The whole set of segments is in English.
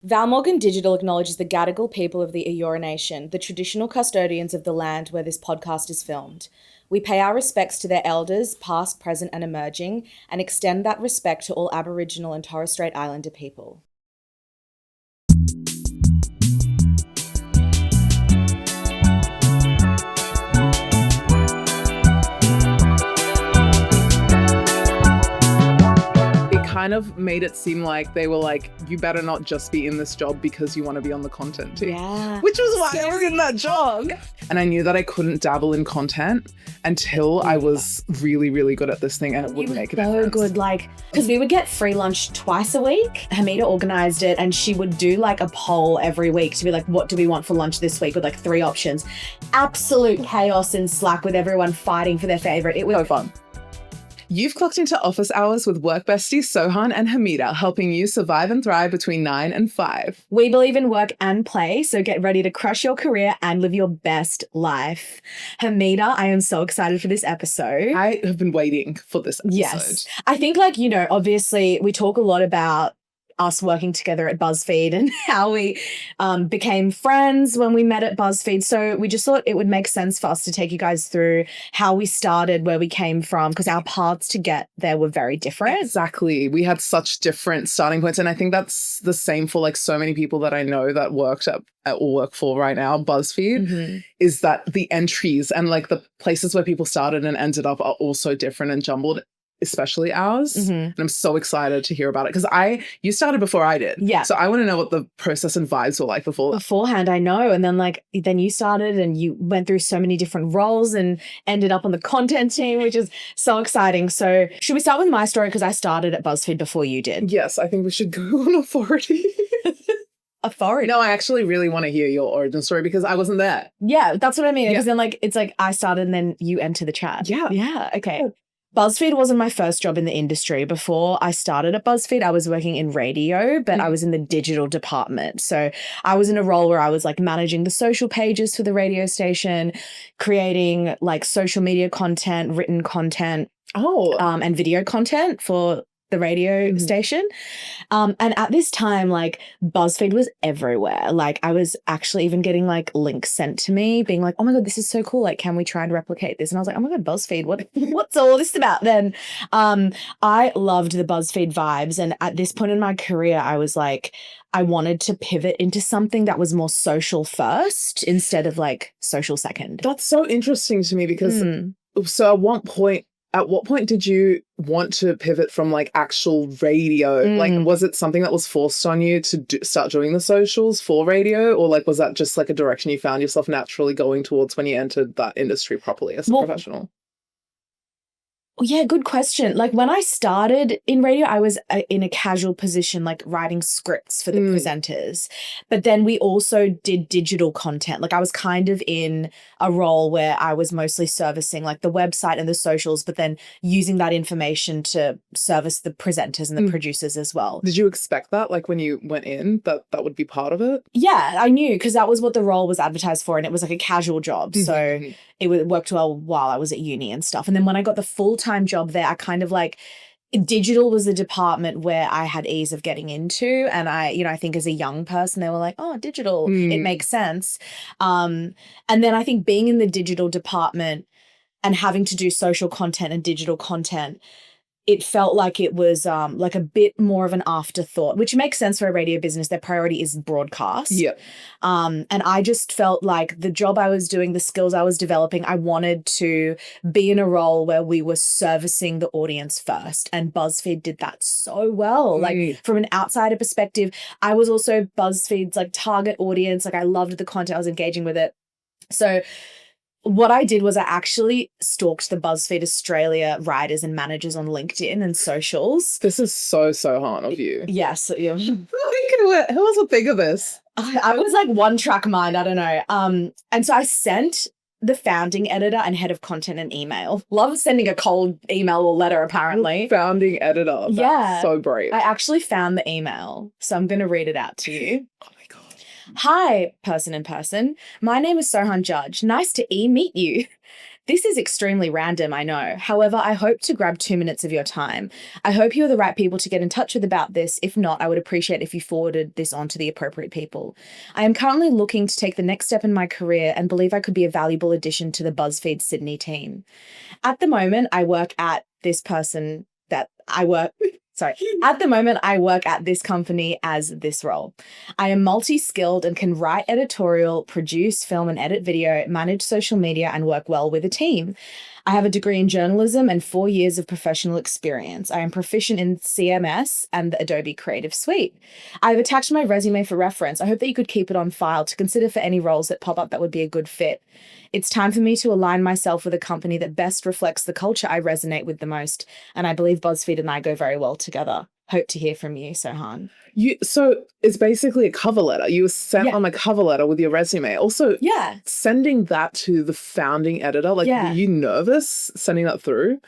Val Morgan Digital acknowledges the Gadigal people of the Eora Nation, the traditional custodians of the land where this podcast is filmed. We pay our respects to their elders, past, present, and emerging, and extend that respect to all Aboriginal and Torres Strait Islander people. Kind of made it seem like they were like, you better not just be in this job because you want to be on the content team. Yeah. Which was why I was in that job. And I knew that I couldn't dabble in content until I was really, really good at this thing, and it would make a difference. So good, because we would get free lunch twice a week. Hameda organised it, and she would do a poll every week to be like, what do we want for lunch this week, with 3 options. Absolute chaos in Slack with everyone fighting for their favourite. It was so fun. You've clocked into office hours with work besties Sohan and Hameda, helping you survive and thrive between 9 and 5. We believe in work and play, so get ready to crush your career and live your best life. Hameda, I am so excited for this episode. I have been waiting for this episode. Yes. I think obviously we talk a lot about us working together at BuzzFeed and how we became friends when we met at BuzzFeed. So we just thought it would make sense for us to take you guys through how we started, where we came from, because our paths to get there were very different. Exactly. We had such different starting points. And I think that's the same for so many people that I know that worked at or work for right now, BuzzFeed, is that the entries and the places where people started and ended up are also different and jumbled, especially ours. And I'm so excited to hear about it because you started before I did. Yeah. So I want to know what the process and vibes were like before that. Beforehand, I know. And then then you started and you went through so many different roles and ended up on the content team, which is so exciting. So should we start with my story? Because I started at BuzzFeed before you did. Yes, I think we should go on authority. Authority. No, I actually really want to hear your origin story because I wasn't there. Yeah, that's what I mean. Because then it's I started and then you enter the chat. Yeah. Yeah. Okay. BuzzFeed wasn't my first job in the industry. Before I started at BuzzFeed, I was working in radio, but I was in the digital department. So I was in a role where I was managing the social pages for the radio station, creating social media content, written content, and video content for the radio station. And at this time, BuzzFeed was everywhere. I was actually even getting links sent to me being oh my God, this is so cool. Can we try and replicate this? And I was oh my God, BuzzFeed, what's all this about then? I loved the BuzzFeed vibes. And at this point in my career, I was I wanted to pivot into something that was more social first instead of social second. That's so interesting to me because so at what point did you want to pivot from actual radio? Was it something that was forced on you to start doing the socials for radio? Or was that just a direction you found yourself naturally going towards when you entered that industry properly as a professional? Yeah, good question. When I started in radio, I was in a casual position, writing scripts for the presenters. But then we also did digital content. I was kind of in a role where I was mostly servicing the website and the socials, but then using that information to service the presenters and the producers as well. Did you expect that, when you went in, that would be part of it? Yeah, I knew because that was what the role was advertised for, and it was a casual job. So it worked well while I was at uni and stuff. And then when I got the full-time job there, I kind of digital was the department where I had ease of getting into. And I think as a young person, they were oh, digital, it makes sense. And then I think being in the digital department and having to do social content and digital content, it felt like it was a bit more of an afterthought, which makes sense for a radio business. Their priority is broadcast. Yeah. And I just felt the job I was doing, the skills I was developing, I wanted to be in a role where we were servicing the audience first. And BuzzFeed did that so well. From an outsider perspective, I was also BuzzFeed's target audience. I loved the content. I was engaging with it. So what I did was I actually stalked the BuzzFeed Australia writers and managers on LinkedIn and socials. This is so Sohan of you. Yes. Yeah. Who else would think of this? I was one track mind. I don't know. And so I sent the founding editor and head of content an email. Love sending a cold email or letter, apparently. Founding editor. That's so brave. I actually found the email, so I'm going to read it out to you. Oh my God. Hi, person in person. My name is Sohan Judge. Nice to meet you. This is extremely random, I know. However, I hope to grab 2 minutes of your time. I hope you're the right people to get in touch with about this. If not, I would appreciate if you forwarded this on to the appropriate people. I am currently looking to take the next step in my career and believe I could be a valuable addition to the BuzzFeed Sydney team. At the moment, I work at this person that I work... Sorry. At the moment, I work at this company as this role. I am multi-skilled and can write editorial, produce, film and edit video, manage social media, and work well with a team. I have a degree in journalism and 4 years of professional experience. I am proficient in CMS and the Adobe Creative Suite. I've attached my resume for reference. I hope that you could keep it on file to consider for any roles that pop up that would be a good fit. It's time for me to align myself with a company that best reflects the culture I resonate with the most, and I believe BuzzFeed and I go very well together. Hope to hear from you, Sohan. So it's basically a cover letter. You were sent on a cover letter with your resume. Also, sending that to the founding editor, like, were you nervous sending that through?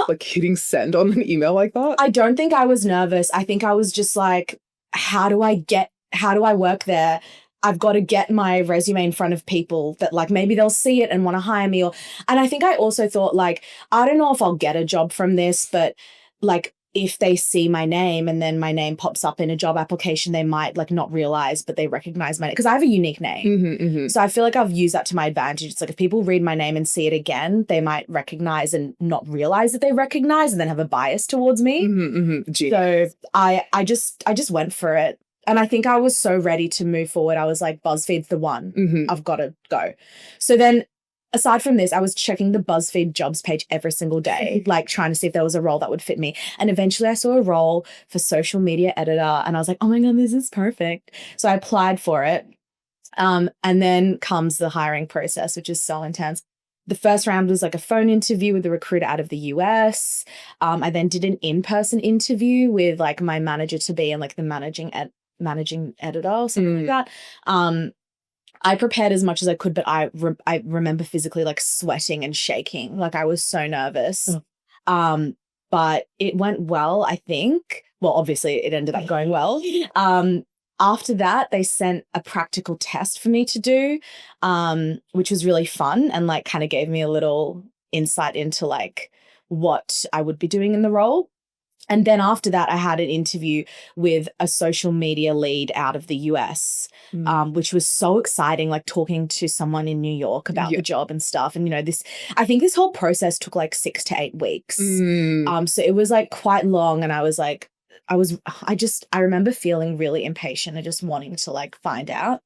Like hitting send on an email like that? I don't think I was nervous. I think I was just like, how do I work there? I've got to get my resume in front of people that like maybe they'll see it and want to hire me. And I think I also thought like, I don't know if I'll get a job from this, but like if they see my name and then my name pops up in a job application, they might like not realize, but they recognize my name because I have a unique name. So I feel like I've used that to my advantage. It's like if people read my name and see it again, they might recognize and not realize that they recognize and then have a bias towards me. So I just went for it. And I think I was so ready to move forward. I was like, BuzzFeed's the one. I've got to go. So then aside from this, I was checking the BuzzFeed jobs page every single day, like trying to see if there was a role that would fit me. And eventually I saw a role for social media editor and I was like, oh my God, this is perfect. So I applied for it. And then comes the hiring process, which is so intense. The first round was like a phone interview with a recruiter out of the US. I then did an in-person interview with like my manager to be and like the managing editor or something like that. I prepared as much as I could, but I remember physically like sweating and shaking. Like I was so nervous. But it went well, I think. Well, obviously it ended up going well. After that, they sent a practical test for me to do, which was really fun and like kind of gave me a little insight into like what I would be doing in the role. And then after that, I had an interview with a social media lead out of the US, which was so exciting, like talking to someone in New York about the job and stuff. And, you know, I think this whole process took like 6 to 8 weeks. So it was like quite long. And I was like, I remember feeling really impatient and just wanting to like find out.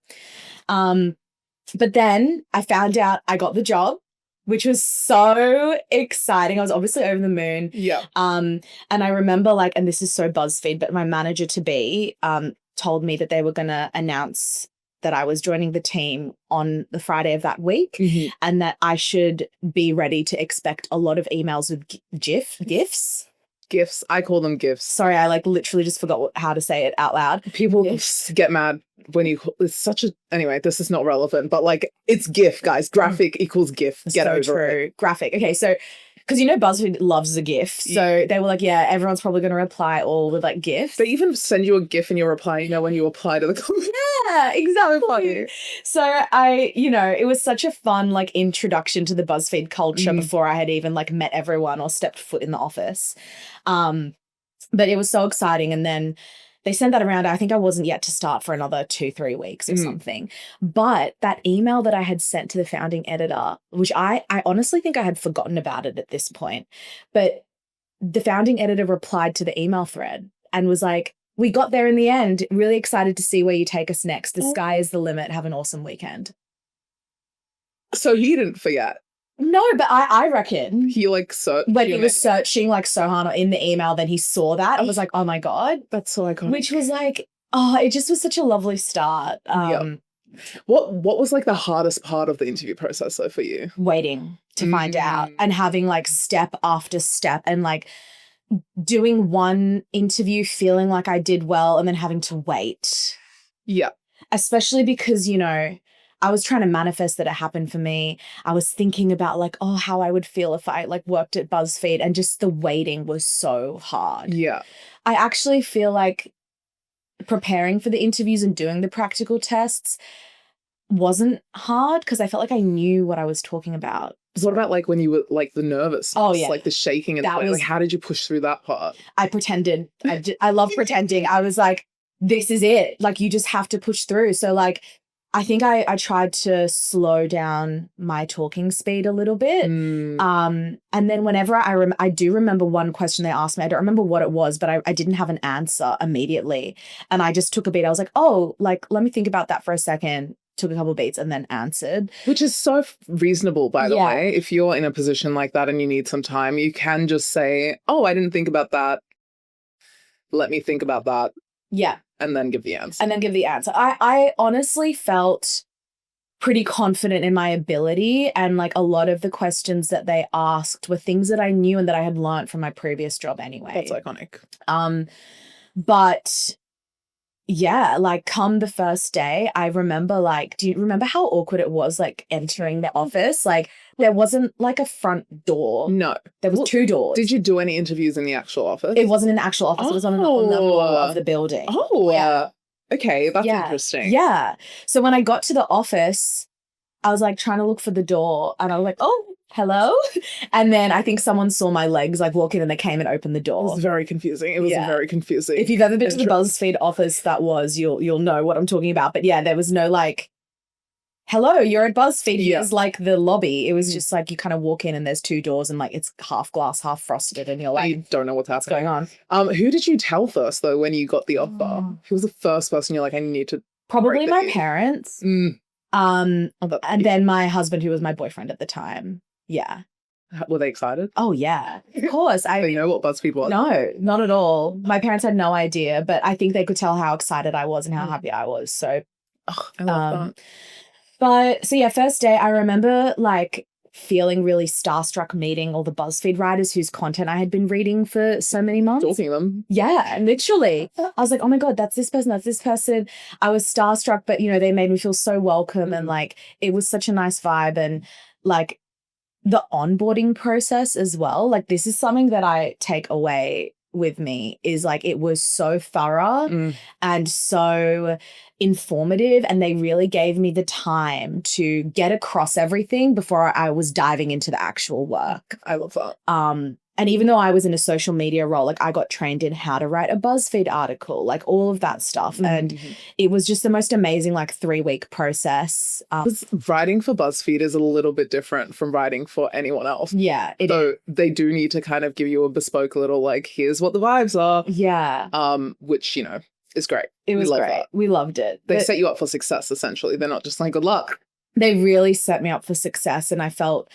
But then I found out I got the job, which was so exciting. I was obviously over the moon. And I remember like, and this is so BuzzFeed, but my manager to be told me that they were going to announce that I was joining the team on the Friday of that week and that I should be ready to expect a lot of emails with GIFs. GIFs. I call them GIFs. Sorry, I like literally just forgot how to say it out loud. People get mad when it's such a, anyway, this is not relevant, but like it's GIF, guys. Graphic equals GIF. Get so over true. it. Graphic. Okay, so because you know BuzzFeed loves a GIF. So they were like, yeah, everyone's probably going to reply all with like GIFs. They even send you a GIF in your reply, you know, when you apply to the company. Yeah, exactly. So it was such a fun like introduction to the BuzzFeed culture before I had even like met everyone or stepped foot in the office. But it was so exciting. And then they sent that around. I think I wasn't yet to start for another 2-3 weeks or something. But that email that I had sent to the founding editor, which I honestly think I had forgotten about it at this point, but the founding editor replied to the email thread and was like, we got there in the end. Really excited to see where you take us next. The sky is the limit. Have an awesome weekend. So he didn't forget. No, but I reckon he like searched when he was searching like Sohan in the email, then he saw that and was like, oh my God. That's so iconic. Which was like, it just was such a lovely start. What was like the hardest part of the interview process though for you? Waiting to find out and having like step after step and like doing one interview feeling like I did well and then having to wait. Yeah. Especially because, you know, I was trying to manifest that it happened for me. I was thinking about like, how I would feel if I like worked at BuzzFeed, and just the waiting was so hard. Yeah. I actually feel like preparing for the interviews and doing the practical tests wasn't hard because I felt like I knew what I was talking about. What about like when you were like the nervous? Oh, yeah. Like the shaking and That was- like how did you push through that part? I pretended. I love pretending. I was like, this is it. Like, you just have to push through. So like, I think I tried to slow down my talking speed a little bit. And then whenever I do remember one question they asked me, I don't remember what it was, but I didn't have an answer immediately. And I just took a beat. I was like, oh, like, let me think about that for a second. Took a couple beats and then answered. Which is so reasonable, by the way. If you're in a position like that and you need some time, you can just say, oh, I didn't think about that. Let me think about that. Yeah. And then give the answer. I honestly felt pretty confident in my ability, and like a lot of the questions that they asked were things that I knew and that I had learned from my previous job anyway. That's iconic. But yeah, like come the first day, I remember like, do you remember how awkward it was like entering the office? Like there wasn't like a front door. No. There was two doors. Did you do any interviews in the actual office? It wasn't in the actual office. It was on the level of the building. Oh, yeah. Okay, that's interesting. Yeah. So when I got to the office, I was like trying to look for the door and I was like, oh, hello. And then I think someone saw my legs like walk in and they came and opened the door. It was very confusing. It was very confusing. If you've ever been to the BuzzFeed office, you'll know what I'm talking about. But yeah, there was no like, hello, you're at BuzzFeed. Here's like the lobby. It was just like you kind of walk in and there's two doors and like it's half glass, half frosted, and you're like, you don't know what's going on. Who did you tell first though when you got the offer? Who was the first person you're like, I need to? Probably my parents. And then my husband, who was my boyfriend at the time. Yeah. Were they excited? Oh yeah, of course. They know what BuzzFeed was? No, not at all. My parents had no idea, but I think they could tell how excited I was and how happy I was. So, I love that. But so yeah, first day I remember like feeling really starstruck meeting all the BuzzFeed writers whose content I had been reading for so many months. Stalking them. Yeah, literally. I was like, oh my God, that's this person, that's this person. I was starstruck, but you know, they made me feel so welcome and like it was such a nice vibe, and like the onboarding process as well. Like this is something that I take away with me is like it was so thorough and so informative, and they really gave me the time to get across everything before I was diving into the actual work. I love that. And even though I was in a social media role, like I got trained in how to write a BuzzFeed article, like all of that stuff. And it was just the most amazing like 3-week process. Writing for BuzzFeed is a little bit different from writing for anyone else. Yeah. So they do need to kind of give you a bespoke little like, here's what the vibes are. Yeah. Which, you know, is great. It was great. That. We loved it. They set you up for success, essentially. They're not just like, good luck. They really set me up for success, and I felt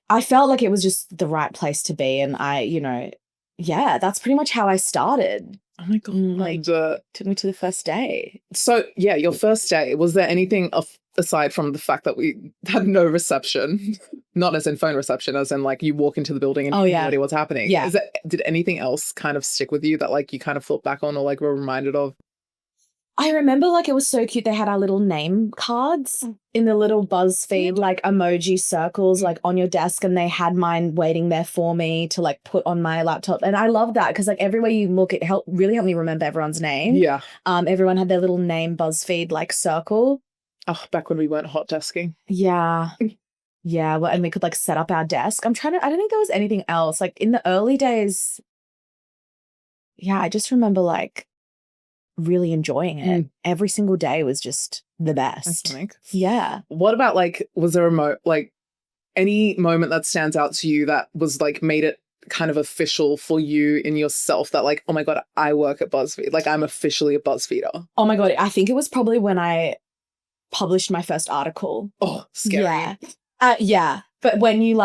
like it was just the right place to be. And that's pretty much how I started. Oh my God. Like, took me to the first day. So yeah, your first day, was there anything aside from the fact that we had no reception, not as in phone reception, as in like you walk into the building and you have no idea what's happening? Yeah. Did anything else kind of stick with you that like you kind of thought back on or like were reminded of? I remember like it was so cute. They had our little name cards in the little BuzzFeed like emoji circles like on your desk, and they had mine waiting there for me to like put on my laptop. And I love that because like everywhere you look, it really helped me remember everyone's name. Yeah. Everyone had their little name BuzzFeed like circle. Oh, back when we weren't hot desking. Yeah. Yeah. Well, and we could like set up our desk. I don't think there was anything else. Like in the early days, yeah, I just remember like really enjoying it. Every single day was just the best. Iconic. Yeah. What about like, was there any moment that stands out to you that was like made it kind of official for you in yourself that like, oh my God, I work at BuzzFeed. Like I'm officially a BuzzFeeder. Oh my God. I think it was probably when I published my first article. Oh, scary. Yeah. Yeah. But when you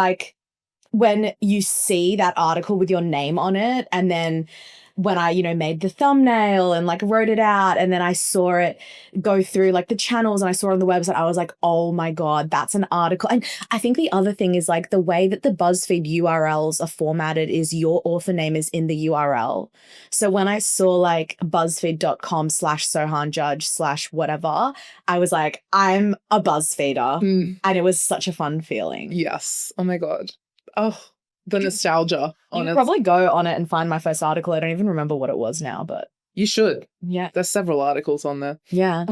see that article with your name on it, and then when I, made the thumbnail and like wrote it out, and then I saw it go through like the channels and I saw it on the website, I was like, oh my God, that's an article. And I think the other thing is like the way that the BuzzFeed URLs are formatted is your author name is in the URL. So when I saw like buzzfeed.com/SohanJudge/whatever, I was like, I'm a BuzzFeeder. And it was such a fun feeling. Yes. Oh my God. Oh, the nostalgia on it. You probably go on it and find my first article. I don't even remember what it was now, but you should. Yeah. There's several articles on there. Yeah.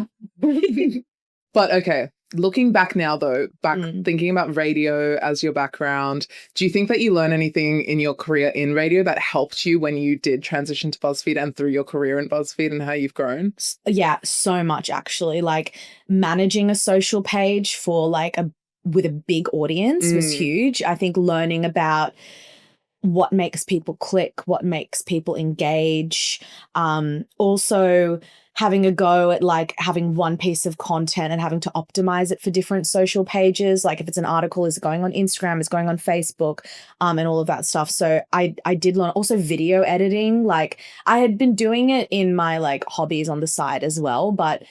But okay, Looking back now, though, thinking about radio as your background, do you think that you learned anything in your career in radio that helped you when you did transition to BuzzFeed and through your career in BuzzFeed and how you've grown? Yeah, so much actually. Like managing a social page for like with a big audience was huge. I think learning about what makes people click, what makes people engage. Also having a go at like having one piece of content and having to optimize it for different social pages. Like if it's an article, is it going on Instagram, is it going on Facebook, and all of that stuff. So I did learn also video editing. Like I had been doing it in my like hobbies on the side as well, but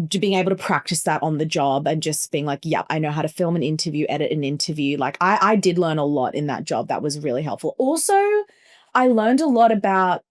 being able to practice that on the job and just being like, yep, I know how to film an interview, edit an interview. Like I did learn a lot in that job. That was really helpful. Also, I learned a lot about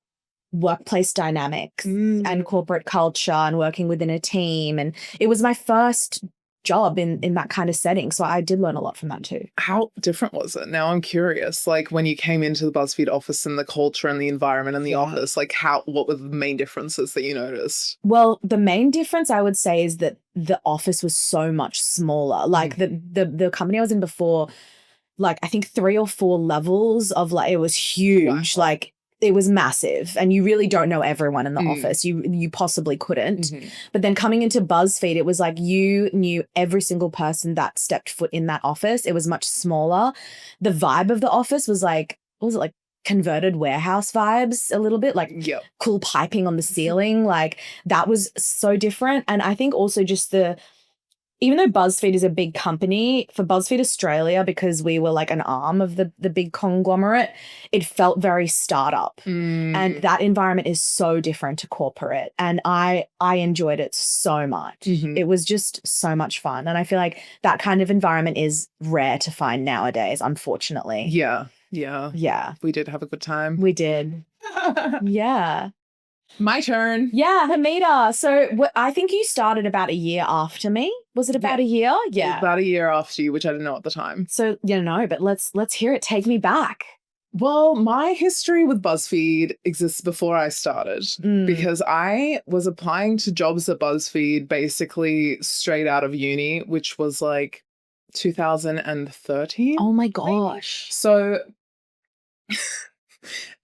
workplace dynamics and corporate culture and working within a team. And it was my first job in that kind of setting. So I did learn a lot from that too. How different was it? Now I'm curious, like when you came into the BuzzFeed office and the culture and the environment and the office, like what were the main differences that you noticed? Well, the main difference I would say is that the office was so much smaller. Like the company I was in before, like I think 3 or 4 levels of like, it was huge. Wow. Like it was massive and you really don't know everyone in the office. You possibly couldn't. But then coming into BuzzFeed, it was like you knew every single person that stepped foot in that office. It was much smaller. The vibe of the office was like, what was it, like converted warehouse vibes a little bit, like cool piping on the ceiling. Like that was so different. And I think also just even though BuzzFeed is a big company, for BuzzFeed Australia, because we were like an arm of the big conglomerate, it felt very startup. And that environment is so different to corporate. And I enjoyed it so much. It was just so much fun. And I feel like that kind of environment is rare to find nowadays, unfortunately. Yeah. We did have a good time. We did. Yeah. My turn. Yeah, Hameda. So I think you started about a year after me. Was it about a year? Yeah. About a year after you, which I didn't know at the time. So, but let's hear it. Take me back. Well, my history with BuzzFeed exists before I started because I was applying to jobs at BuzzFeed basically straight out of uni, which was like 2013. Oh my gosh. So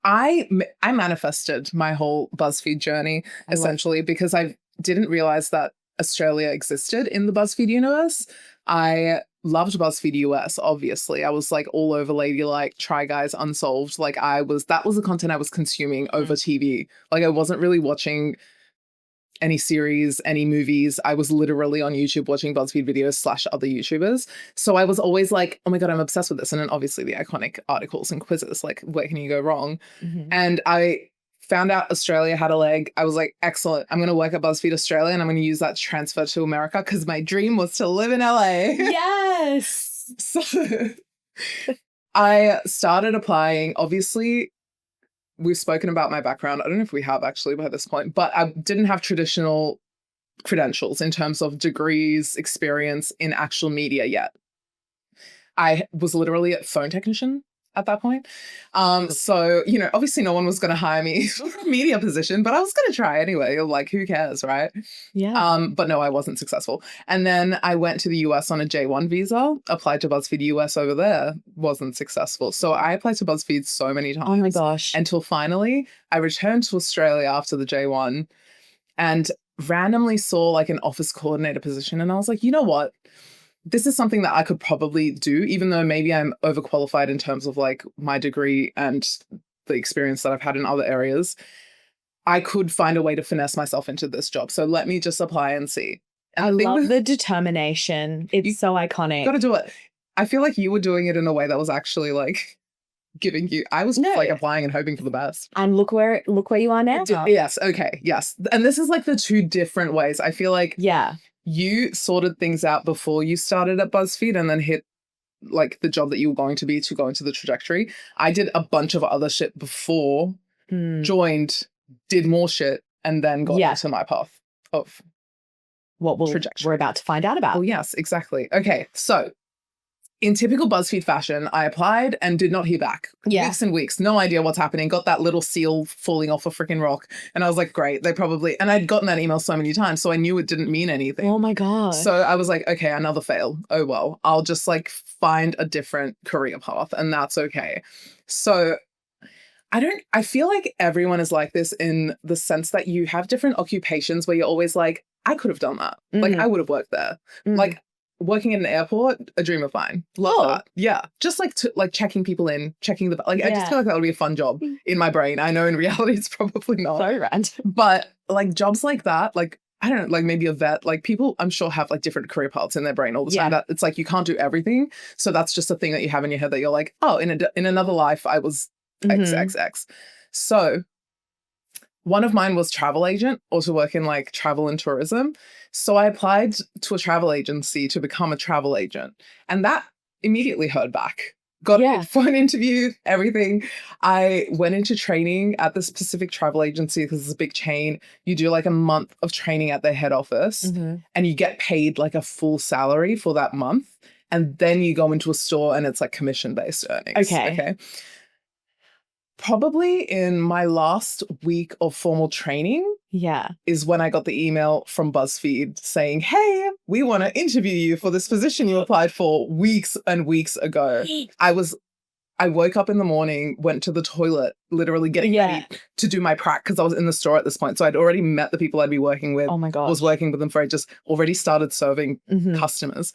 I manifested my whole BuzzFeed journey essentially because I didn't realize that Australia existed in the BuzzFeed universe. I loved BuzzFeed US, obviously. I was like all over Ladylike, Try Guys, Unsolved. Like that was the content I was consuming over TV. Like I wasn't really watching any series, any movies. I was literally on YouTube watching BuzzFeed videos / other YouTubers. So I was always like, oh my God, I'm obsessed with this. And then obviously the iconic articles and quizzes, like where can you go wrong? And I found out Australia had a leg. I was like, excellent. I'm going to work at BuzzFeed Australia and I'm going to use that to transfer to America because my dream was to live in LA. Yes. So I started applying. Obviously, we've spoken about my background. I don't know if we have actually by this point, but I didn't have traditional credentials in terms of degrees, experience in actual media yet. I was literally a phone technician at that point. So, obviously no one was going to hire me for a media position, but I was going to try anyway. Like, who cares, right? Yeah. But no, I wasn't successful. And then I went to the US on a J1 visa, applied to BuzzFeed US over there, wasn't successful. So I applied to BuzzFeed so many times. Oh my gosh. Until finally I returned to Australia after the J1 and randomly saw like an office coordinator position. And I was like, you know what? This is something that I could probably do, even though maybe I'm overqualified in terms of like my degree and the experience that I've had in other areas. I could find a way to finesse myself into this job. So let me just apply and see. And I love the determination. It's so iconic. Got to do it. I feel like you were doing it in a way that was actually like giving you, I was like applying and hoping for the best. And look where you are now. Yes. Okay. Yes. And this is like the 2 different ways. I feel like you sorted things out before you started at BuzzFeed and then hit like the job that you were going to be to go into the trajectory. I did a bunch of other shit before, joined, did more shit, and then got into my path of what we're about to find out about. Oh, yes, exactly. Okay, so in typical BuzzFeed fashion, I applied and did not hear back. Yeah. Weeks and weeks, no idea what's happening. Got that little seal falling off a freaking rock. And I was like, great, they probably, and I'd gotten that email so many times, so I knew it didn't mean anything. Oh my God. So I was like, okay, another fail. Oh, well, I'll just like find a different career path and that's okay. So I feel like everyone is like this in the sense that you have different occupations where you're always like, I could have done that. Like, I would have worked there. Like, working in an airport, a dream of mine. Love that. Yeah. Just like checking people in, checking the, like, I just feel like that would be a fun job in my brain. I know in reality it's probably not. So random. But like jobs like that, like, I don't know, like maybe a vet, like people I'm sure have like different career paths in their brain all the time. That it's like you can't do everything. So that's just a thing that you have in your head that you're like, oh, in another life I was XXX. So one of mine was travel agent, also work in like travel and tourism. So I applied to a travel agency to become a travel agent. And that immediately heard back. Got a phone interview, everything. I went into training at this specific travel agency because it's a big chain. You do like a month of training at their head office and you get paid like a full salary for that month. And then you go into a store and it's like commission-based earnings. Okay. Probably in my last week of formal training is when I got the email from BuzzFeed saying, hey, we want to interview you for this position you applied for weeks and weeks ago. I woke up in the morning, went to the toilet, literally getting ready to do my prac because I was in the store at this point. So I'd already met the people I'd be working with. Oh my God. Was working with them for ages, already started serving customers.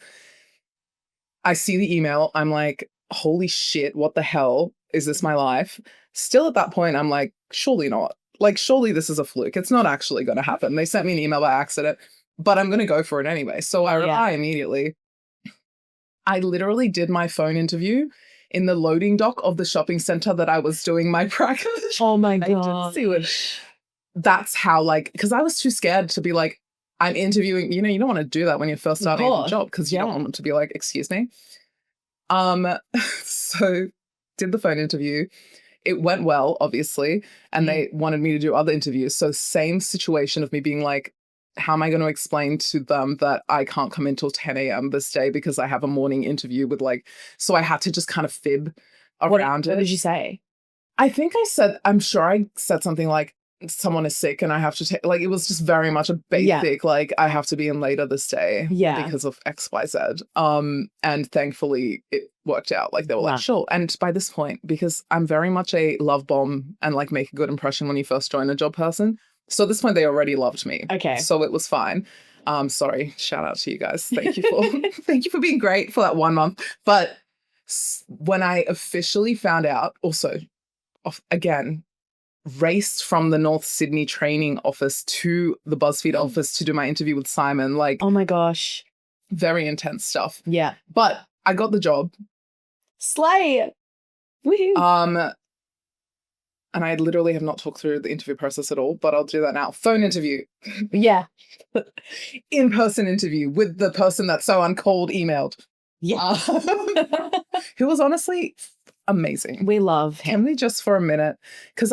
I see the email. I'm like, holy shit, what the hell? Is this my life? Still at that point, I'm like, surely not. Like, surely this is a fluke. It's not actually going to happen. They sent me an email by accident, but I'm going to go for it anyway. So I reply immediately. I literally did my phone interview in the loading dock of the shopping center that I was doing my practice. Oh my God. That's how, like, because I was too scared to be like, I'm interviewing, you know, you don't want to do that when you're first starting a job because you don't want them to be like, excuse me. So did the phone interview. It went well, obviously, and they wanted me to do other interviews. So same situation of me being like, how am I going to explain to them that I can't come in till 10 a.m. this day because I have a morning interview with like, so I had to just kind of fib around it. What did you say? I think I'm sure I said something like, someone is sick and I have to take, like, it was just very much a basic, like, I have to be in later this day because of X, Y, Z. And thankfully it worked out. Like, they were like, sure. And by this point, because I'm very much a love bomb and like make a good impression when you first join a job person. So at this point, they already loved me. Okay. So it was fine. Sorry, shout out to you guys. Thank you for, thank you for being great for that 1 month. But when I officially found out, also, again, raced from the North Sydney training office to the BuzzFeed office to do my interview with Simon. Like, oh my gosh. Very intense stuff. Yeah. But I got the job. Slay. Woohoo. And I literally have not talked through the interview process at all, but I'll do that now. Phone interview. Yeah. In-person interview with the person that Sohan cold emailed. Yeah. Who was honestly amazing. We love him. Can we just for a minute? Because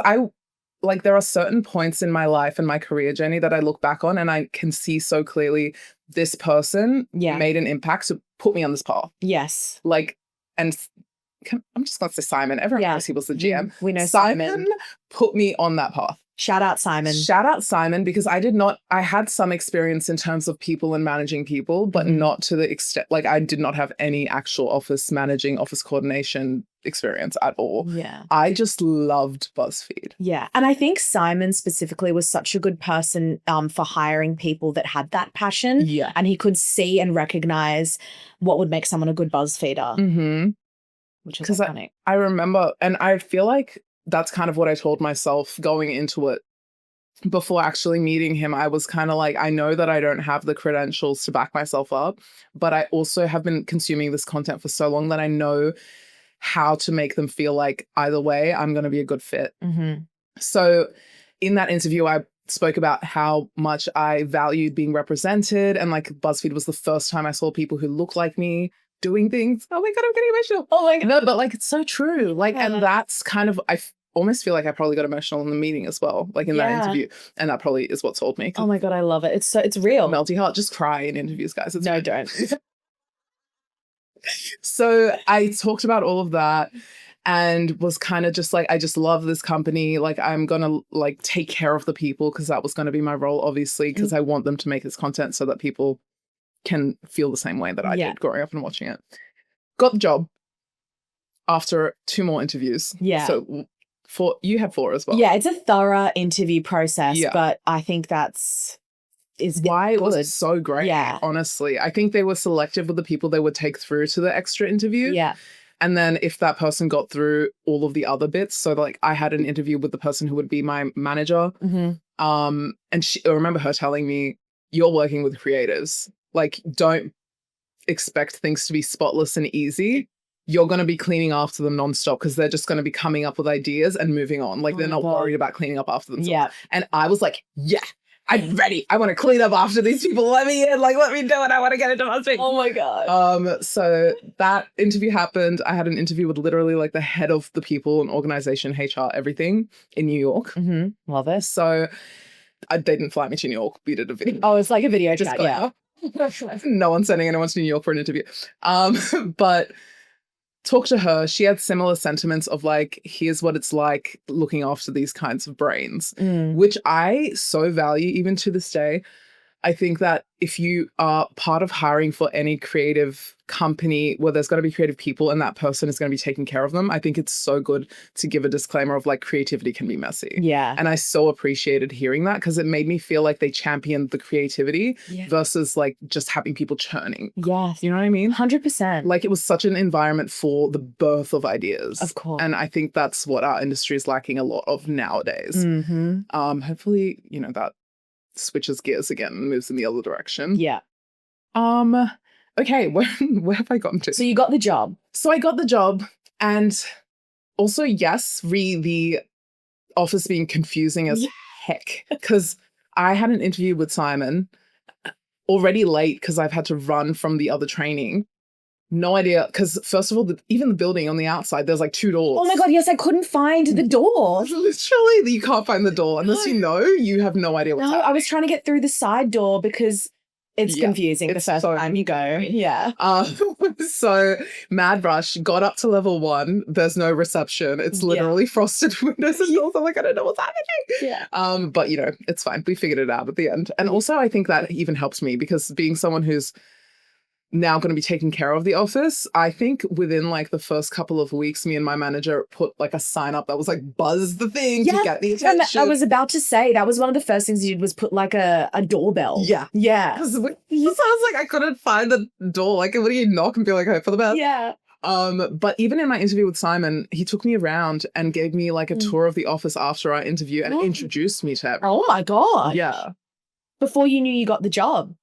there are certain points in my life and my career journey that I look back on and I can see so clearly this person made an impact to put me on this path. Yes. Like, and I'm just going to say Simon. Everyone knows he was the GM. We know Simon put me on that path. Shout out Simon. Shout out Simon, because I had some experience in terms of people and managing people, but not to the extent, like I did not have any actual office managing, office coordination experience at all. Yeah. I just loved BuzzFeed. Yeah. And I think Simon specifically was such a good person for hiring people that had that passion. Yeah. And he could see and recognize what would make someone a good BuzzFeeder. Mm-hmm. Which is iconic. I remember, and I feel like that's kind of what I told myself going into it. Before actually meeting him, I was kind of like, I know that I don't have the credentials to back myself up, but I also have been consuming this content for so long that I know how to make them feel like either way, I'm going to be a good fit. Mm-hmm. So in that interview, I spoke about how much I valued being represented, and like BuzzFeed was the first time I saw people who look like me doing things. Oh my God, I'm getting emotional. Oh my God. No, but like, it's so true. Like, and that's kind of, I almost feel like I probably got emotional in the meeting as well, like in that interview. And that probably is what sold me. Oh my God, I love it. It's real. Melty heart. Just cry in interviews, guys. No, don't. So I talked about all of that and was kind of just like, I just love this company. Like, I'm going to like take care of the people because that was going to be my role, obviously, because I want them to make this content so that people can feel the same way that I did growing up and watching it. Got the job after 2 more interviews. Yeah. So you had 4 as well. Yeah, it's a thorough interview process, Yeah. but I think is why it good. was so great. Yeah. Honestly, I think they were selective with the people they would take through to the extra interview. Yeah. And then if that person got through all of the other bits, so like I had an interview with the person who would be my manager. And I remember her telling me, "You're working with creatives. Like, don't expect things to be spotless and easy. You're going to be cleaning after them nonstop because they're just going to be coming up with ideas and moving on. Like, they're not worried about cleaning up after themselves." Yeah. And I was like, yeah, I'm ready. I want to clean up after these people. Let me in. Like, let me do it. I want to get into my thing. Oh my God. So that interview happened. I had an interview with literally like the head of the people and organization, HR, everything in New York. Love it. So they didn't fly me to New York. We did a video. Oh, it's like a video chat. Yeah. No one's sending anyone to New York for an interview. But talk to her. She had similar sentiments of like, here's what it's like looking after these kinds of brains, which I so value even to this day. I think that if you are part of hiring for any creative company where there's going to be creative people and that person is going to be taking care of them, I think it's so good to give a disclaimer of like creativity can be messy. Yeah. And I so appreciated hearing that because it made me feel like they championed the creativity versus like just having people churning. Yes. You know what I mean? 100%. Like it was such an environment for the birth of ideas. Of course. And I think that's what our industry is lacking a lot of nowadays. Hopefully, you know, that switches gears again and moves in the other direction. Yeah. Okay, where have I gotten to? So you got the job. So I got the job, and also, yes, the office being confusing as heck, because I had an interview with Simon already late because I've had to run from the other training. No idea, because first of all, even the building on the outside, there's like 2 doors. Oh my God, yes, I couldn't find the door. Literally, you can't find the door unless you know. You have no idea what's happening. I was trying to get through the side door because it's confusing the first time you go. Yeah. So mad rush, got up to level 1. There's no reception. It's literally frosted windows and doors. I'm like, I don't know what's happening. Yeah. But you know, it's fine. We figured it out at the end. And also I think that even helps me because being someone who's now going to be taking care of the office, I think within like the first couple of weeks, me and my manager put like a sign up that was like buzz the thing to get the attention. I was about to say that was one of the first things you did was put like a doorbell. Yeah. Yeah. So I was like, I couldn't find the door. Like, what do you knock and be like, hope for the best? Yeah. But even in my interview with Simon, he took me around and gave me like a tour of the office after our interview and introduced me to everyone. Oh my God. Yeah. Before you knew you got the job.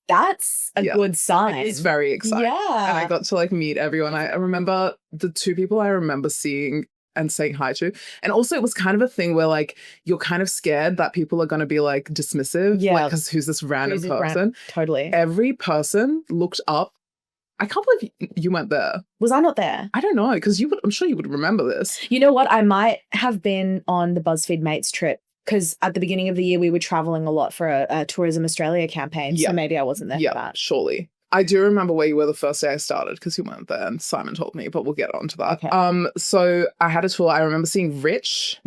That's a good sign. It's very exciting. Yeah. And I got to like meet everyone. I remember the 2 people I remember seeing and saying hi to. And also it was kind of a thing where like you're kind of scared that people are going to be like dismissive. Yeah. Like, because who's this random person? Totally. Every person looked up. I can't believe you went there. Was I not there? I don't know, because I'm sure you would remember this. You know what? I might have been on the BuzzFeed Mates trip. Because at the beginning of the year, we were traveling a lot for a Tourism Australia campaign. So maybe I wasn't there for that. Surely. I do remember where you were the first day I started because you weren't there and Simon told me, but we'll get on to that. Okay. So I had a tour. I remember seeing Rich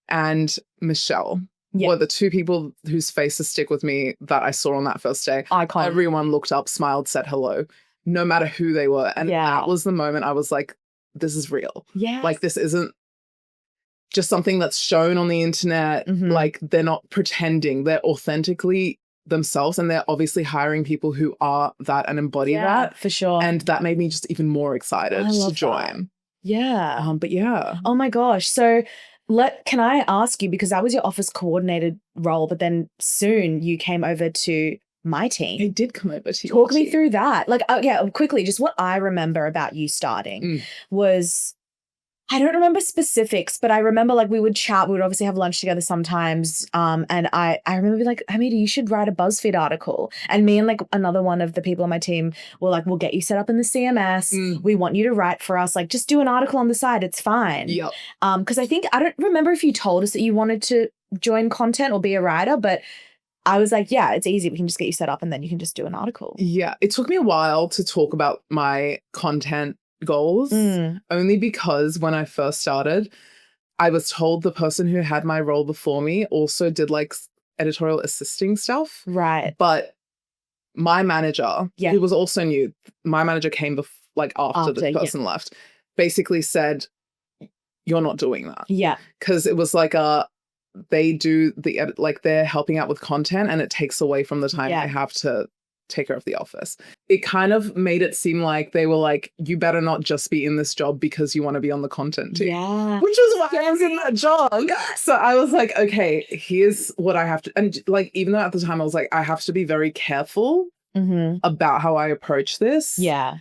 and Michelle were the 2 people whose faces stick with me that I saw on that first day. Icon. Everyone looked up, smiled, said hello, no matter who they were. And that was the moment I was like, this is real. Yeah. Like, this isn't just something that's shown on the internet. Like, they're not pretending. They're authentically themselves, and they're obviously hiring people who are that and embody that. For sure. And that made me just even more excited to join. Yeah. But yeah. Oh my gosh. So can I ask you, because that was your office coordinated role, but then soon you came over to my team. I did come over to Talk me through that. Like, quickly, just what I remember about you starting was, I don't remember specifics, but I remember like we would chat. We would obviously have lunch together sometimes. And I remember being like, Hameda, you should write a BuzzFeed article. And me and like another one of the people on my team were like, we'll get you set up in the CMS. We want you to write for us. Like, just do an article on the side. It's fine. Yep. Because I don't remember if you told us that you wanted to join content or be a writer, but I was like, yeah, it's easy. We can just get you set up and then you can just do an article. Yeah. It took me a while to talk about my content goals, only because when I first started, I was told the person who had my role before me also did like editorial assisting stuff. Right. But my manager, who was also new, my manager came after the person left, basically said, you're not doing that. Yeah. Because it was like they do the edit, like they're helping out with content and it takes away from the time they have to take care of the office. It kind of made it seem like they were like, you better not just be in this job because you want to be on the content team. Yeah. Which is why I was in that job. So I was like, okay, here's what I have to, and like, even though at the time I was like, I have to be very careful about how I approach this. Yeah.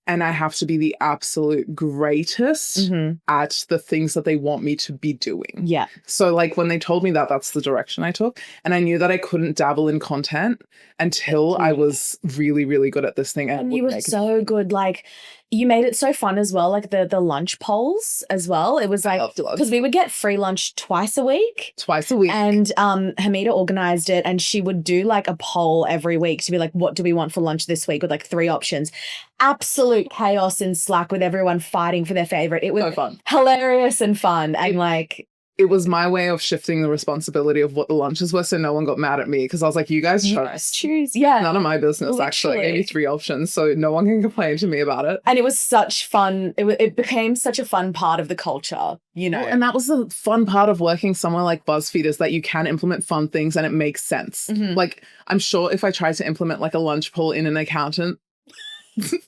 And I have to be the absolute greatest at the things that they want me to be doing. Yeah. So like when they told me that, that's the direction I took. And I knew that I couldn't dabble in content until I was really, really good at this thing. And you were so good. Like you made it so fun as well. Like the lunch polls as well. It was like, because we would get free lunch twice a week. And Hameda organized it and she would do like a poll every week to be like, what do we want for lunch this week with like 3 options. Absolute chaos in Slack with everyone fighting for their favorite. It was so fun. Hilarious and fun. And like, it was my way of shifting the responsibility of what the lunches were so no one got mad at me because I was like, you guys choose. Yeah. None of my business, actually. Maybe 3 options, so no one can complain to me about it. And it was such fun. It became such a fun part of the culture, you know. And that was the fun part of working somewhere like BuzzFeed is that you can implement fun things and it makes sense. Like, I'm sure if I tried to implement like a lunch poll in an accountant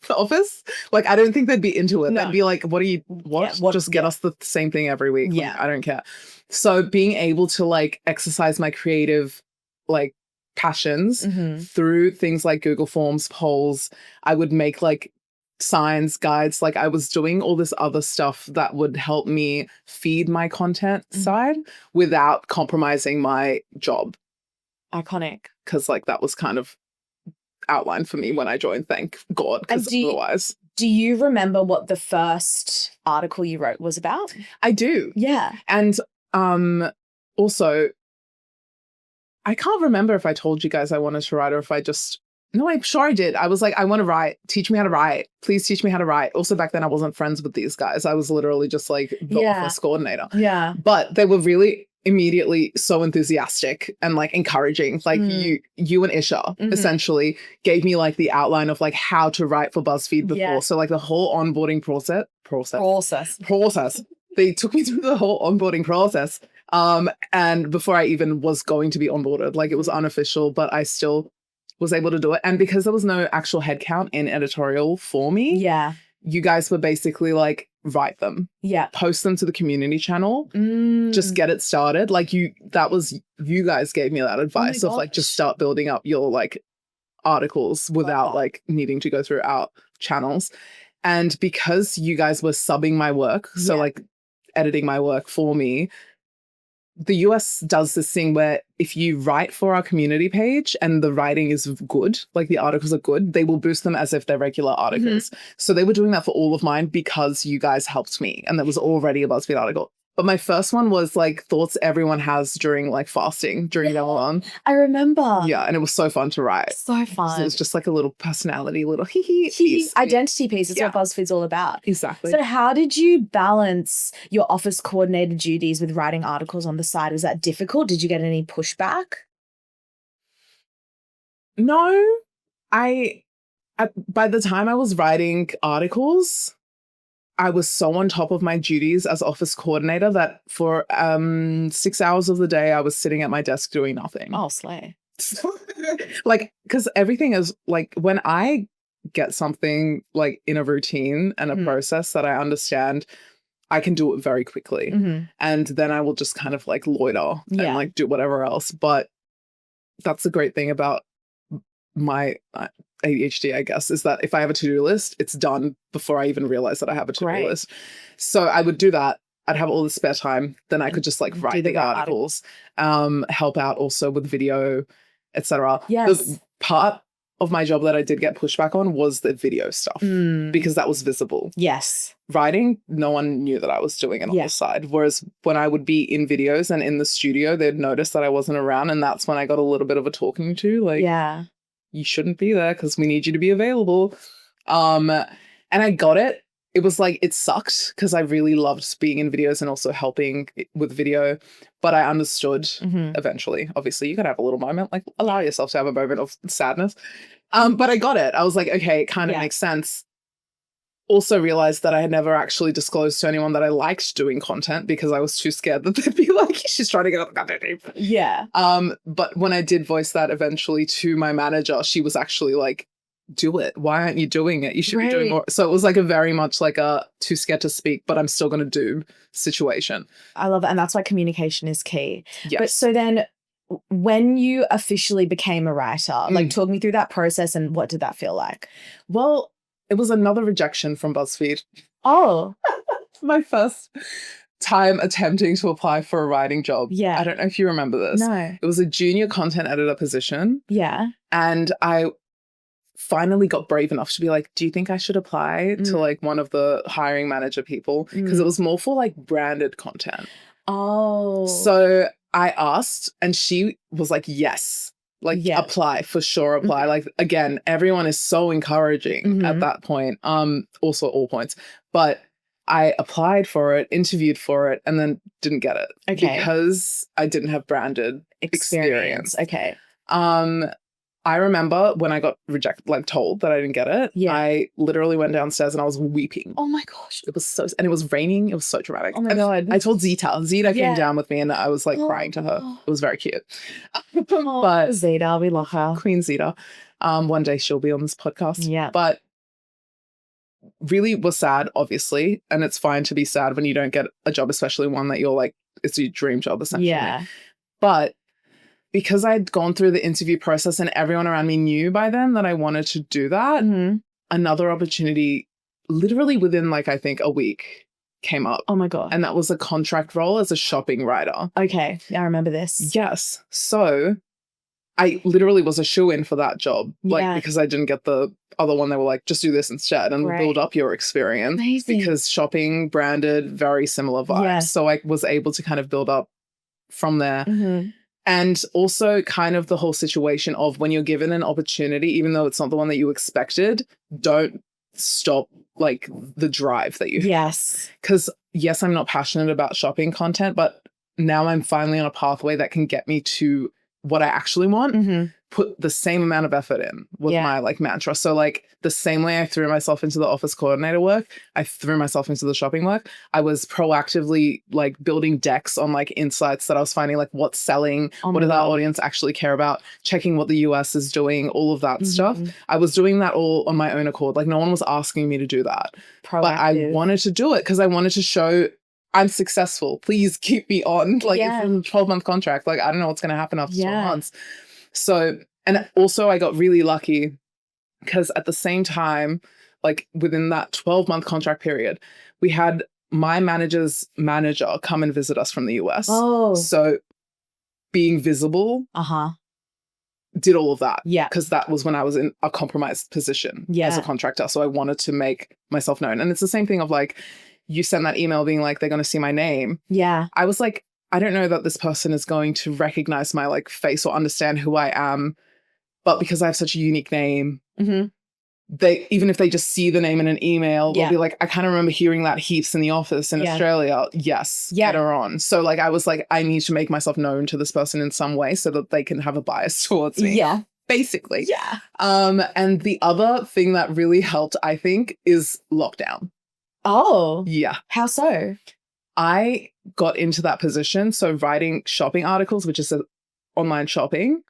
office, like I don't think they'd be into it. They'd be like, what? Just get us the same thing every week. Yeah. Like, I don't care. So being able to like exercise my creative like passions through things like Google Forms, polls, I would make like signs, guides, like I was doing all this other stuff that would help me feed my content side without compromising my job. Iconic. Because like that was kind of outlined for me when I joined, thank God, because otherwise. Do you remember what the first article you wrote was about? I do. Yeah. And also, I can't remember if I told you guys I wanted to write or if I just, no, I'm sure I did. I was like, I want to write. Teach me how to write. Please teach me how to write. Also, back then I wasn't friends with these guys. I was literally just like the office coordinator. Yeah. But they were really immediately so enthusiastic and like encouraging. Like you and Isha essentially gave me like the outline of like how to write for BuzzFeed before. Yeah. So like the whole onboarding process. They took me through the whole onboarding process. And before I even was going to be onboarded, like it was unofficial, but I still was able to do it. And because there was no actual headcount in editorial for me, you guys were basically like, write them. Yeah. Post them to the community channel. Just get it started. Like you guys gave me that advice of like, just start building up your like articles without like needing to go through our channels. And because you guys were subbing my work, so like editing my work for me, the US does this thing where if you write for our community page and the writing is good, like the articles are good, they will boost them as if they're regular articles. So they were doing that for all of mine because you guys helped me and there was already a BuzzFeed article. But my first one was like thoughts everyone has during like fasting during Ramadan. I remember. Yeah, and it was so fun to write. So fun. So it was just like a little personality, little piece. Identity piece. It's what BuzzFeed's all about. Exactly. So how did you balance your office coordinator duties with writing articles on the side? Was that difficult? Did you get any pushback? No. By the time I was writing articles, I was so on top of my duties as office coordinator that for 6 hours of the day, I was sitting at my desk doing nothing. Oh, slay. Like, because everything is like, when I get something like in a routine and a process that I understand, I can do it very quickly. And then I will just kind of like loiter and like do whatever else. But that's the great thing about my ADHD, I guess, is that if I have a to-do list, it's done before I even realize that I have a to-do list. So I would do that. I'd have all the spare time. Then I could just like write the articles, help out also with video, etc. Yes. The part of my job that I did get pushback on was the video stuff because that was visible. Yes. Writing, no one knew that I was doing it on the side. Whereas when I would be in videos and in the studio, they'd notice that I wasn't around. And that's when I got a little bit of a talking to. Like, you shouldn't be there because we need you to be available. And I got it. It was like, it sucked because I really loved being in videos and also helping with video. But I understood eventually. Obviously, you got to have a little moment, like allow yourself to have a moment of sadness. But I got it. I was like, okay, it kind of makes sense. Also realized that I had never actually disclosed to anyone that I liked doing content because I was too scared that they'd be like, she's trying to get on the goddamn tape. Yeah. But when I did voice that eventually to my manager, she was actually like, do it. Why aren't you doing it? You should be doing more. So it was like a very much like a too scared to speak, but I'm still going to do situation. I love it. And that's why communication is key. Yes. But so then when you officially became a writer, like talk me through that process and what did that feel like? Well, it was another rejection from BuzzFeed. Oh. My first time attempting to apply for a writing job. Yeah. I don't know if you remember this. No. It was a junior content editor position. Yeah. And I finally got brave enough to be like, do you think I should apply to like one of the hiring manager people? Because it was more for like branded content. Oh. So I asked and she was like, yes, like apply for sure. Apply. Like, again, everyone is so encouraging at that point. Also all points, but I applied for it, interviewed for it, and then didn't get it because I didn't have branded experience. Okay. I remember when I got rejected, like told that I didn't get it. Yeah. I literally went downstairs and I was weeping. Oh my gosh. It was so, and it was raining. It was so dramatic. Oh my God. I told Zita. Zita came down with me and I was like crying to her. It was very cute. But Zita, we love her. Queen Zita. One day she'll be on this podcast. Yeah. But really was sad, obviously. And it's fine to be sad when you don't get a job, especially one that you're like, it's your dream job essentially. Yeah. But because I'd gone through the interview process and everyone around me knew by then that I wanted to do that, another opportunity literally within like, I think a week came up. Oh my God. And that was a contract role as a shopping writer. Okay. Yeah, I remember this. Yes. So I literally was a shoo-in for that job. Like, because I didn't get the other one, they were like, just do this instead and build up your experience. Amazing. Because shopping, branded, very similar vibes. Yeah. So I was able to kind of build up from there. And also kind of the whole situation of when you're given an opportunity, even though it's not the one that you expected, don't stop like the drive that you have. Yes. Because yes, I'm not passionate about shopping content, but now I'm finally on a pathway that can get me to what I actually want. Put the same amount of effort in with my like mantra. So like the same way I threw myself into the office coordinator work, I threw myself into the shopping work. I was proactively like building decks on like insights that I was finding like what's selling, what does our audience actually care about, checking what the US is doing, all of that stuff. I was doing that all on my own accord. Like no one was asking me to do that. Proactive. But I wanted to do it because I wanted to show I'm successful. Please keep me on. Like it's a 12-month contract. Like I don't know what's going to happen after 12 months. So, and also I got really lucky because at the same time, like within that 12-month contract period, we had my manager's manager come and visit us from the US. Oh. So being visible did all of that. Yeah. Because that was when I was in a compromised position as a contractor. So I wanted to make myself known. And it's the same thing of like, you send that email being like, they're going to see my name. Yeah. I was like, I don't know that this person is going to recognize my like face or understand who I am. But because I have such a unique name, they, even if they just see the name in an email, they'll be like, I kind of remember hearing that heaps in the office in Australia. Yes, get her on. So like, I was like, I need to make myself known to this person in some way so that they can have a bias towards me. Yeah. Basically. Yeah. And the other thing that really helped, I think, is lockdown. Oh. Yeah. How so? I got into that position. So writing shopping articles, which is online shopping,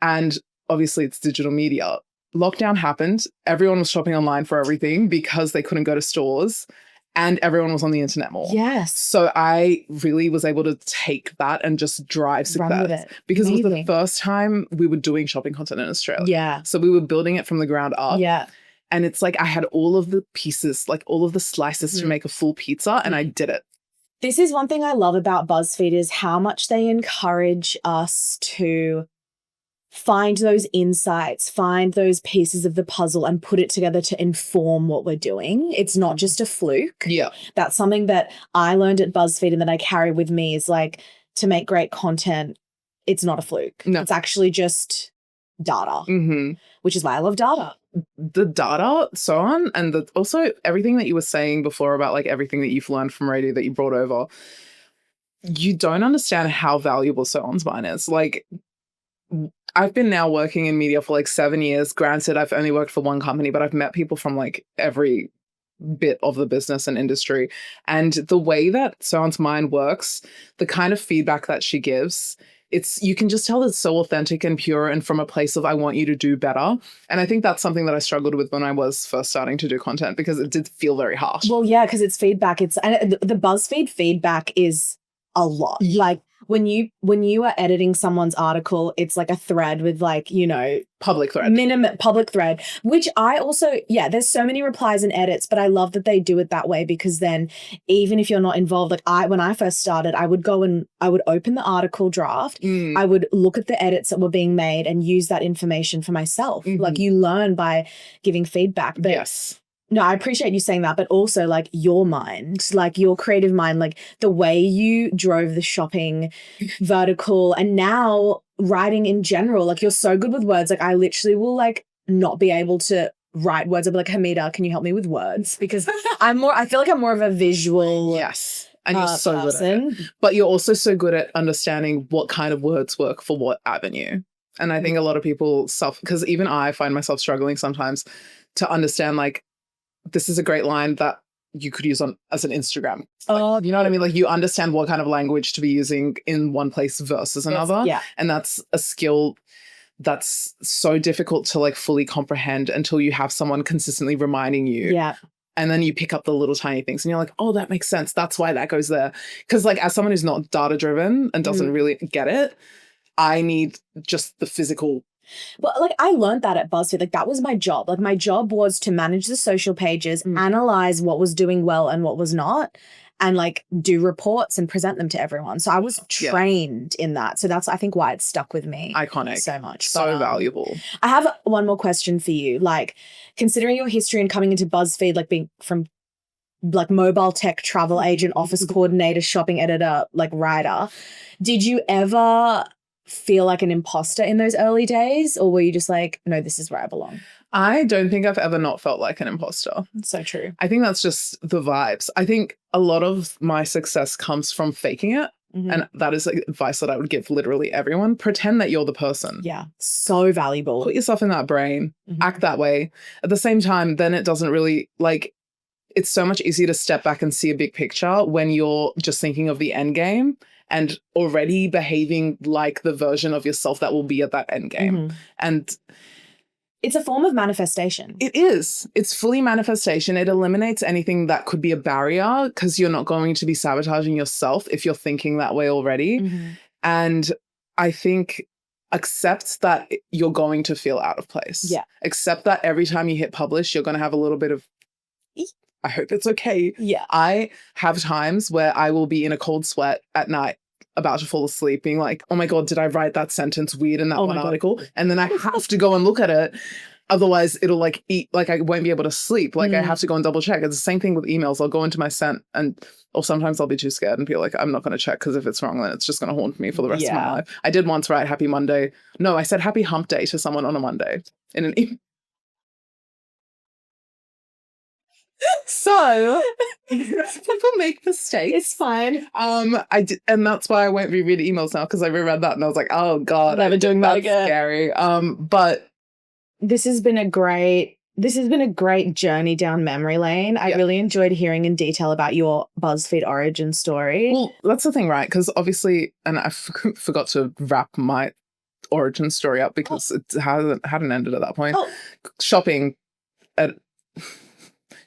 and obviously it's digital media. Lockdown happened. Everyone was shopping online for everything because they couldn't go to stores and everyone was on the internet more. Yes. So I really was able to take that and just drive success. Run with it. Because it was the first time we were doing shopping content in Australia. Yeah. So we were building it from the ground up. Yeah. And it's like I had all of the pieces, like all of the slices to make a full pizza and I did it. This is one thing I love about BuzzFeed is how much they encourage us to find those insights, find those pieces of the puzzle and put it together to inform what we're doing. It's not just a fluke. Yeah. That's something that I learned at BuzzFeed and that I carry with me is like, to make great content, it's not a fluke. No. It's actually just data, which is why I love data. The data, Sohan, and also everything that you were saying before about like everything that you've learned from radio that you brought over, you don't understand how valuable Sohan's mine is. Like, I've been now working in media for like 7 years. Granted, I've only worked for one company, but I've met people from like every bit of the business and industry. And the way that Sohan's mind works, the kind of feedback that she gives, you can just tell that it's so authentic and pure and from a place of I want you to do better. And I think that's something that I struggled with when I was first starting to do content because it did feel very harsh. Well, yeah, because it's feedback. And the BuzzFeed feedback is a lot. Like when you are editing someone's article, it's like a thread with like, you know, public thread. Minimum public thread, which I also, there's so many replies and edits, but I love that they do it that way because then even if you're not involved, like when I first started, I would go and I would open the article draft. I would look at the edits that were being made and use that information for myself. Like you learn by giving feedback. But yes. No, I appreciate you saying that, but also like your mind, like your creative mind, like the way you drove the shopping vertical and now writing in general, like you're so good with words. Like I literally will like not be able to write words. I'll be like, Hameda, can you help me with words? Because I feel like I'm more of a visual Yes. And you're so person. good at it. But you're also so good at understanding what kind of words work for what avenue. And I think a lot of people because even I find myself struggling sometimes to understand like, this is a great line that you could use as an Instagram. Like, you know what I mean? Like you understand what kind of language to be using in one place versus another. Yeah. And that's a skill that's so difficult to like fully comprehend until you have someone consistently reminding you. Yeah. And then you pick up the little tiny things and you're like, oh, that makes sense. That's why that goes there. Because like as someone who's not data driven and doesn't really get it, I need just the physical. Well, like I learned that at BuzzFeed. Like that was my job. Like my job was to manage the social pages, analyze what was doing well and what was not, and like do reports and present them to everyone. So I was trained in that. So that's, I think, why it stuck with me. Iconic. So much. So valuable. I have one more question for you. Like considering your history and coming into BuzzFeed, like being from like mobile tech, travel agent, office coordinator, shopping editor, like writer, did you ever feel like an imposter in those early days, or were you just like, no, this is where I belong? I don't think I've ever not felt like an imposter. It's so true. I think that's just the vibes. I think a lot of my success comes from faking it. And that is like advice that I would give literally everyone. Pretend that you're the person. Yeah. So valuable. Put yourself in that brain, act that way. At the same time, then it doesn't really like, it's so much easier to step back and see a big picture when you're just thinking of the end game and already behaving like the version of yourself that will be at that end game. And it's a form of manifestation. It is. It's fully manifestation. It eliminates anything that could be a barrier because you're not going to be sabotaging yourself if you're thinking that way already. And I think accept that you're going to feel out of place. Yeah. Accept that every time you hit publish, you're going to have a little bit of, I hope it's okay. Yeah. I have times where I will be in a cold sweat at night about to fall asleep being like, oh my God, did I write that sentence weird in that one article? And then I have to go and look at it. Otherwise it'll like eat, like I won't be able to sleep. Like I have to go and double check. It's the same thing with emails. I'll go into my sent or sometimes I'll be too scared and be like, I'm not going to check because if it's wrong, then it's just going to haunt me for the rest of my life. I did once write happy Monday. No, I said happy hump day to someone on a Monday in an email. So people make mistakes. It's fine. I did, and that's why I won't reread emails now because I reread that and I was like, oh God, never doing that again. Scary. But this has been a great journey down memory lane. I really enjoyed hearing in detail about your BuzzFeed origin story. Well, that's the thing, right? Because obviously, and I forgot to wrap my origin story up because it hadn't ended at that point.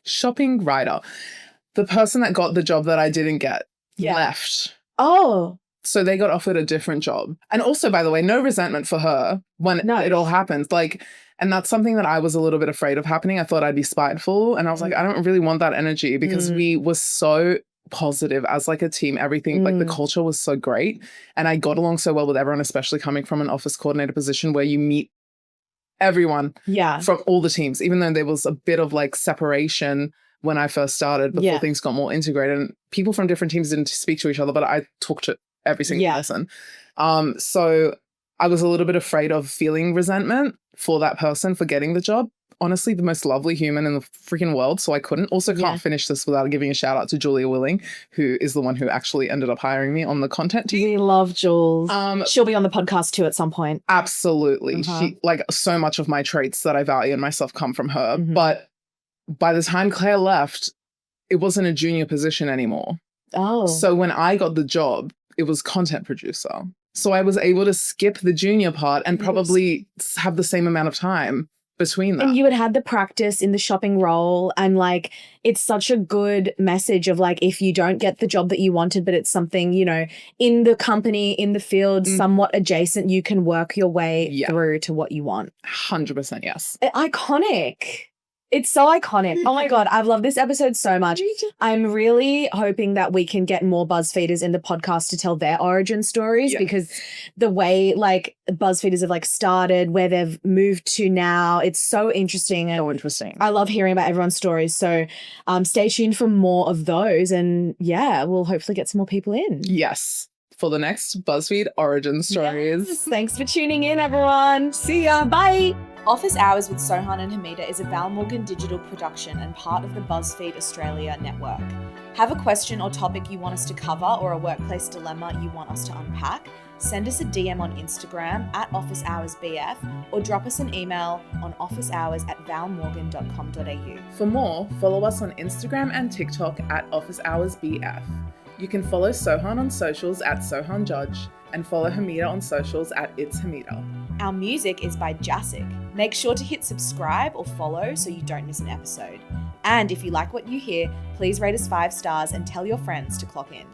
Shopping writer. The person that got the job that I didn't get left. Oh. So they got offered a different job. And also, by the way, no resentment for her when it all happened. Like, and that's something that I was a little bit afraid of happening. I thought I'd be spiteful. And I was like, I don't really want that energy because we were so positive as like a team. Everything, like the culture was so great. And I got along so well with everyone, especially coming from an office coordinator position where you meet everyone from all the teams, even though there was a bit of like separation when I first started before things got more integrated. And people from different teams didn't speak to each other, but I talked to every single person. So I was a little bit afraid of feeling resentment for that person for getting the job. Honestly, the most lovely human in the freaking world. So I couldn't. Also can't finish this without giving a shout out to Julia Willing, who is the one who actually ended up hiring me on the content team. We love Jules. She'll be on the podcast too at some point. Absolutely. She, like, so much of my traits that I value in myself come from her. But by the time Claire left, it wasn't a junior position anymore. Oh. So when I got the job, it was content producer. So I was able to skip the junior part and probably have the same amount of time between them. And you had the practice in the shopping role, and like it's such a good message of like, if you don't get the job that you wanted, but it's something, you know, in the company, in the field, somewhat adjacent, you can work your way through to what you want. 100% yes. Iconic. It's so iconic. Oh my God, I've loved this episode so much. I'm really hoping that we can get more BuzzFeeders in the podcast to tell their origin stories, because the way like BuzzFeeders have like started, where they've moved to now, it's so interesting. So interesting. I love hearing about everyone's stories. So stay tuned for more of those, and we'll hopefully get some more people in. Yes. For the next BuzzFeed origin stories. Yes. Thanks for tuning in, everyone. See ya. Bye. Office Hours with Sohan and Hameda is a Val Morgan Digital production and part of the BuzzFeed Australia network. Have a question or topic you want us to cover, or a workplace dilemma you want us to unpack? Send us a DM on Instagram at officehoursbf, or drop us an email on officehours@valmorgan.com.au. For more, follow us on Instagram and TikTok at officehoursbf. You can follow Sohan on socials at Sohan Judge, and follow Hameda on socials at It's Hameda. Our music is by Jasic. Make sure to hit subscribe or follow so you don't miss an episode. And if you like what you hear, please rate us 5 stars and tell your friends to clock in.